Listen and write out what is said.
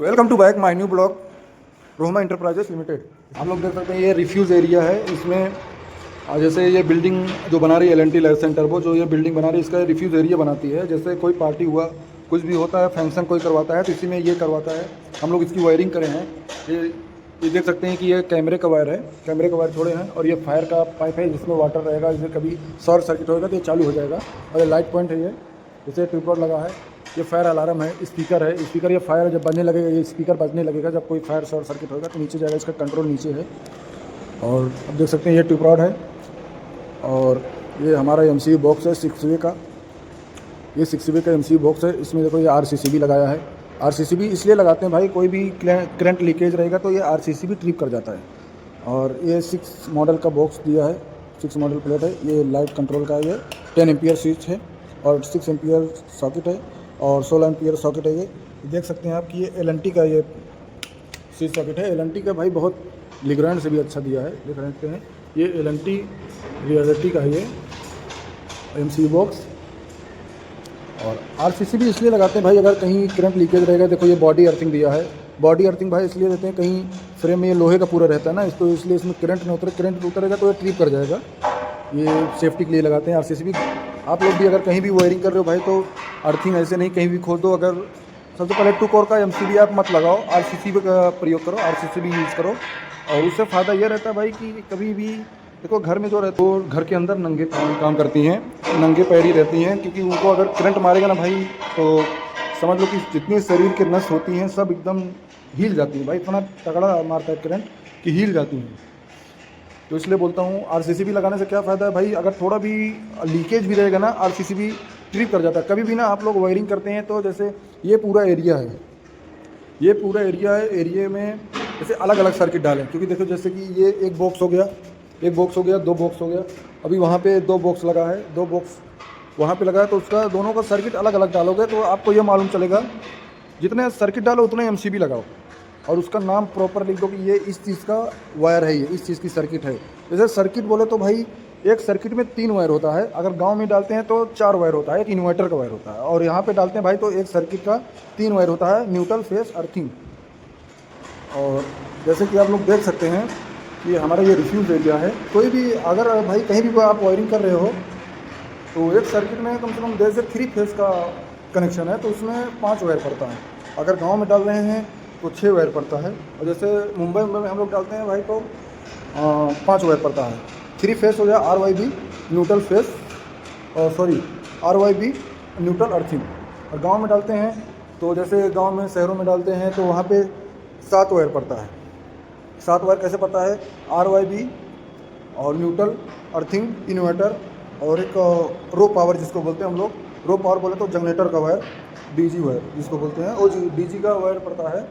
Welcome to back my new blog Rohma enterprises limited. आप लोग देख सकते हैं ये रिफ्यूज़ एरिया है। इसमें जैसे ये बिल्डिंग जो बना रही है एल&टी लाइफ सेंटर, वो जो ये बिल्डिंग बना रही है इसका रिफ्यूज़ एरिया बनाती है। जैसे कोई पार्टी हुआ, कुछ भी होता है, फंक्शन कोई करवाता है तो इसी में ये करवाता है। हम लोग इसकी वायरिंग करे हैं। ये देख सकते हैं कि ये कैमरे का वायर है, कैमरे का वायर छोड़े हैं। और ये फायर का पाइप है जिसमें वाटर रहेगा, इसमें कभी शॉर्ट सर्किट होगा तो ये चालू हो जाएगा। और ये लाइट पॉइंट है, ये जैसे ट्यूबलाइट लगा है। ये फायर अलार्म है, स्पीकर है। स्पीकर ये फायर जब बजने लगेगा, ये स्पीकर बजने लगेगा जब कोई फायर शॉर्ट सर्किट होगा तो नीचे जाएगा, इसका कंट्रोल नीचे है। और अब देख सकते हैं ये ट्यूब रॉड है। और ये हमारा MCB बॉक्स है 6 वे का। ये 6 वे का MCB बॉक्स है। इसमें देखो ये RCCB लगाया है। RCCB इसलिए लगाते हैं भाई, कोई भी करंट लीकेज रहेगा तो ये RCCB ट्रिप कर जाता है। और ये 6 मॉडल का बॉक्स दिया है, 6 मॉडल प्लेट है। ये लाइट कंट्रोल का, ये 10 एम्पियर स्विच है और 6 एम्पियर सॉकेट है और 16 एम्पियर सॉकेट है। ये देख सकते हैं आप कि ये एल&टी का ये स्विच सॉकेट है। एल&टी का भाई बहुत लिग्रांड से भी अच्छा दिया है, देख सकते हैं। ये एल&टी रियलिटी का है ये MCB बॉक्स। और RCCB इसलिए लगाते हैं भाई, अगर कहीं करंट लीकेज रहेगा। देखो ये बॉडी अर्थिंग दिया है। बॉडी अर्थिंग भाई इसलिए देते हैं, कहीं फ्रेम में ये लोहे का पूरा रहता है ना, इसको इसलिए इसमें करंट नहीं उतरे। करंट उतरेगा तो ये ट्रिप कर जाएगा। ये सेफ्टी के लिए लगाते हैं RCCB। आप लोग भी अगर कहीं भी वायरिंग कर रहे हो भाई तो अर्थिंग ऐसे नहीं कहीं भी खोल दो। अगर सबसे पहले 2 कोर का MCB आप मत लगाओ, RCCB का प्रयोग करो, RCCB यूज़ करो। और उससे फ़ायदा ये रहता है भाई कि कभी भी देखो घर में जो रहते हो, घर के अंदर नंगे काम करती हैं, नंगे पैरी रहती हैं, क्योंकि उनको अगर करंट मारेगा ना भाई तो समझ लो कि जितनी शरीर की नस होती हैं सब एकदम हिल जाती हैं भाई। इतना तगड़ा मारता है करंट कि हिल जाती हैं। तो इसलिए बोलता हूँ RCCB लगाने से क्या फ़ायदा है भाई, अगर थोड़ा भी लीकेज भी रहेगा ना RCCB ट्रिप कर जाता है। कभी भी ना आप लोग वायरिंग करते हैं तो जैसे ये पूरा एरिया है, ये पूरा एरिया है। एरिया में जैसे अलग अलग सर्किट डालें, क्योंकि देखो जैसे कि ये एक बॉक्स हो गया, एक बॉक्स हो गया, 2 बॉक्स हो गया। अभी वहाँ पे 2 बॉक्स लगा है, 2 बॉक्स वहाँ पे लगा है। तो उसका दोनों का सर्किट अलग अलग डालोगे तो आपको ये मालूम चलेगा, जितने सर्किट डालो उतने MCB लगाओ। और उसका नाम प्रॉपर लिख दो कि ये इस चीज़ का वायर है, ये इस चीज़ की सर्किट है। जैसे सर्किट बोले तो भाई एक सर्किट में 3 वायर होता है। अगर गांव में डालते हैं तो 4 वायर होता है, एक इन्वर्टर का वायर होता है। और यहाँ पे डालते हैं भाई तो एक सर्किट का 3 वायर होता है, न्यूट्रल, फेस, अर्थिंग। और जैसे कि आप लोग देख सकते हैं कि हमारा ये रिफ्यूज़ एरिया है। कोई भी अगर भाई कहीं भी आप वायरिंग कर रहे हो तो एक सर्किट में कम से कम जैसे 3 फेस का कनेक्शन है तो उसमें 5 वायर पड़ता है। अगर गांव में डाल रहे हैं तो 6 वायर पड़ता है। और जैसे मुंबई में हम लोग डालते हैं भाई तो 5 वायर पड़ता है। 3 फेस हो गया RYB neutral face, sorry RYB neutral earthing. और गांव में डालते हैं तो जैसे गांव में शहरों में डालते हैं तो वहाँ पे 7 वायर पड़ता है। 7 वायर कैसे पड़ता है, RYB और न्यूट्रल अर्थिंग, इन्वर्टर और एक रो पावर जिसको बोलते हैं हम लोग। रो पावर बोले तो जनरेटर का वायर, DG वायर जिसको बोलते हैं, वो DG का वायर पड़ता है